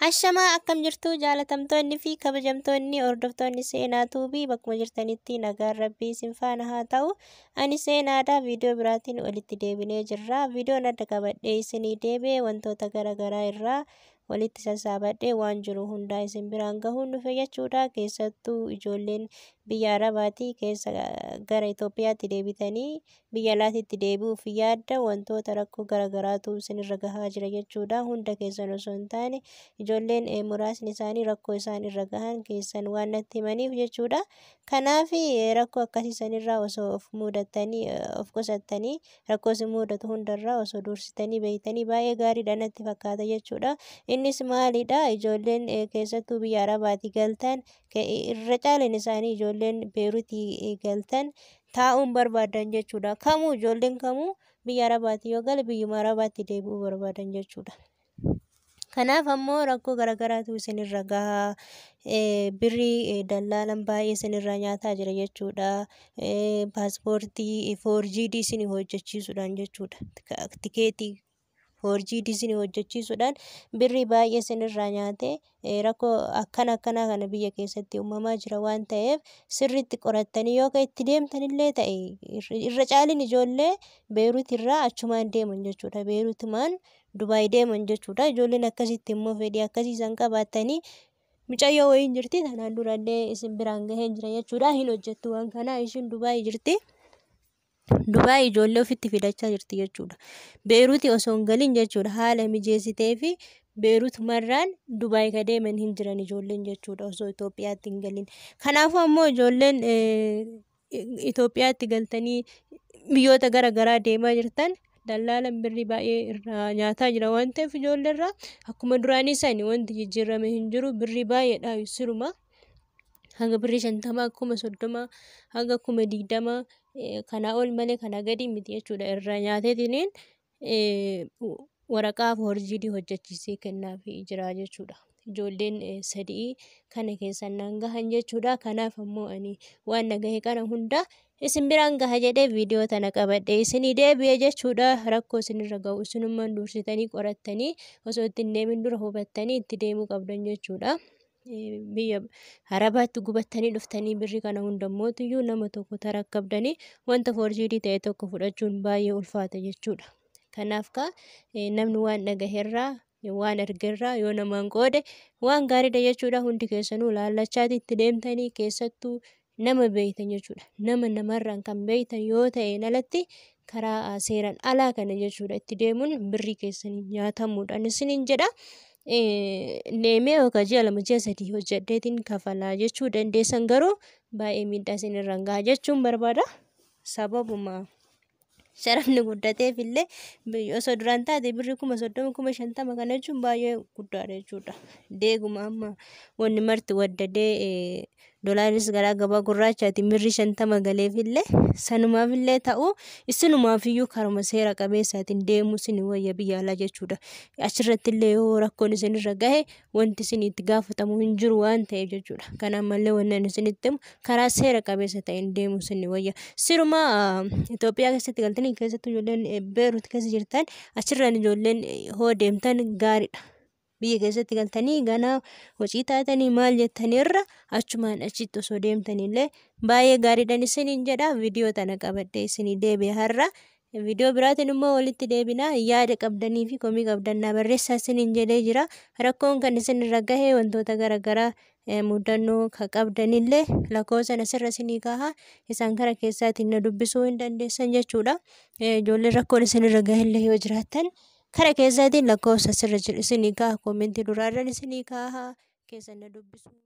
Ashamaa akkam jirtu jaalatamtoonni fi kabajamtoonni hordoftoonni seenaa tuubii bakkuma jirtanitti nagaan rabbii isin faana haa ta'u. Ani seenaadhaa viidiyoo biraatiin walitti deebinee jirra. Viidiyoon adda qabadhee isinii deebi'ee wantoota garaagaraa irraa walitti sassaabadhee waan jiru hundaa isin biraan gahuun dhufe jechuudha. Keessattuu ijoolleen biyya Arabaatii keessa gara Itoophiyaatti deebitanii biyya alaatiitti deebi'uuf yaadda wantoota rakkoo garaagaraatu isinirra gahaa jira jechuudha. Hunda keessan osoo hin taane ijoolleen muraasni isaanii rakkoo isaan irra gahan keessan waan natti himaniif jechuudha. Kanaaf rakkoo akkasii sanirraa osoo of mudatanii of qusattanii rakkoo isin mudatu hundarraa osoo dursitanii beeytanii baay'ee gaariidha natti fakkaata jechuudha. Innis maalidha? Ijoolleen keessattuu biyya Arabaatii galtan irra caalaan isaanii ijoolleen Beeruutii galtan taa'uun barbaadan jechuudha. Kamuu ijoolleen kamuu biyya Arabaatii yoo gale biyyuma Arabaatti deebi'uu barbaadan jechuudha. Kanaaf ammoo rakkoo garaagaraatu isinirra gahaa. Birrii dallaalan baay'ee isinirraa nyaataa jira jechuudha. Paaspoortii foorjiidii isin hojjechiisuudhaan jechuudha. Tikeetii foorjiidii isin hojjechiisuudhaan birrii baay'ee isinirraa nyaatee rakkoo akkanaa kana biyya keessatti uumamaa jira waan ta'eef sirriitti qorattanii yoo itti deemtanillee ta'e irra caalin ijoollee Beeruutirraa achumaan deeman jechuudha. Beeruutumaan Dubaay deeman jechuudha. Ijoolleen akkasitti immoo fedhii akkasii isaan qabaatanii mucayyoo wayiin jirti tanaan durallee isin biraan gahee jira jechuudha. Hin hojjettu waan kana ishiin Dubaay jirti. Dubaay ijoollee ofitti fidachaa jirti jechuudha. Beeruuti osoo hin galin jechuudha haala mijeessitee fi Beeruutumarraan Dubaay ka deeman hin jiran ijoolleen jechuudha osoo Itoophiyaatti hin galin. Kanaafuu ammoo ijoolleen Itoophiyaatti galtanii biyyoota garaagaraa deemaa jirtan dallaalan birrii baay'ee irraa nyaataa jira waan ta'eef ijoolleerraa akkuma duraanii sani wanti jijjiirame hin jiru birrii baay'eedha siruma. Hanga birrii 50 akkuma 30 hanga 20 kana ol malee kana gadi miti jechuudha. Irraa nyaateetiniin waraqaa foorjiidii hojjechiisee kennaafii jira jechuudha. Ijoolleen sadii kana keessan nan gahan jechuudha. Kanaaf ammoo ani waan nagahe kana hunda isin biraan gaha jedhee viidiyoo tana qabadhee isinii deebi'ee jechuudha. Rakkoo isinirra gahu isinummaan dursitanii qorattanii osoo ittiin deemin dura hubattanii itti deemuu qabdan jechuudha. Biyya Arabaatti gubattanii dhuftanii birrii kana hundammootiyyu nama tokko tarakkabdanii wanta foorjiidii ta'e tokko fudhachuun baay'ee ulfaata jechuudha. Kanaaf namni waan dhagaheerraa waan argerraa yoo namaan qoode waan gaariidha jechuudha. Hundi keessanuu laallachaatti itti deemtanii keessattuu nama beeytan jechuudha. Nama namarraan kan beeytan yoo ta'e alatti karaa seeraan alaa kana jechuudha itti deemuun birrii keessanii nyaatamuudhaan isiniin jedha. Deemee yookaan ji'a 2 ji'a 3 hojjedheetiin kafalaa jechuu dandeessan garuu baay'ee miidhaa isinirra gahaa jechuun barbaada. Sababuma sharafni guddateef illee osoo duraan taate birrii 30,000 50,000 kana jechuun baay'ee guddaadha jechuudha. Deeguma amma wanni marti waddadee dolaaris garaa gabaa gurraachaatiin birrii 50 galeef illee sanumaaf illee ta'u isinumaaf iyyuu karuma seera qabeessaatiin deemuu isin wayya biyya alaa jechuudha. Achirratti illee yoo rakkoon isinirra gahe wanti isin itti gaafatamu hin jiru waan ta'eef jechuudha. Kanaaf mallee wannan isinitti himu karaa seera qabeessa ta'een deemuu isin wayya. Siruma Itoophiyaa keessatti galtanii keessattuu ijoolleen Beeruut keessa jirtan achirraan ijoolleen hoo deemtan gaariidha. Biyya keessatti galtanii ganaa hojii taatanii maal jettaniirra achumaan achitti osoo deemtanillee baay'ee gaariidhaan isiniin jedha. Viidiyoo tana qabadhee isinii deebi'ee har'a viidiyoo biraatiin immoo walitti deebinaa. Yaada qabdanii fi komii qabdannaa barreessaa isiniin jedhee jira. Rakkoon kan isinirra gahee wantoota garaagaraa mudannoo kan qabdanillee lakkoofsa asirra isinii kahaa isaan kana keessaatiin na dubbisuu hin dandeessan jechuudha. Ijoolleen rakkoon isinirra gahellee yoo jiraattan kara keessaatiin lakkoofsa asirra isinii kahaa koomentii duraarran isinii kahaa keessan na dubbisu.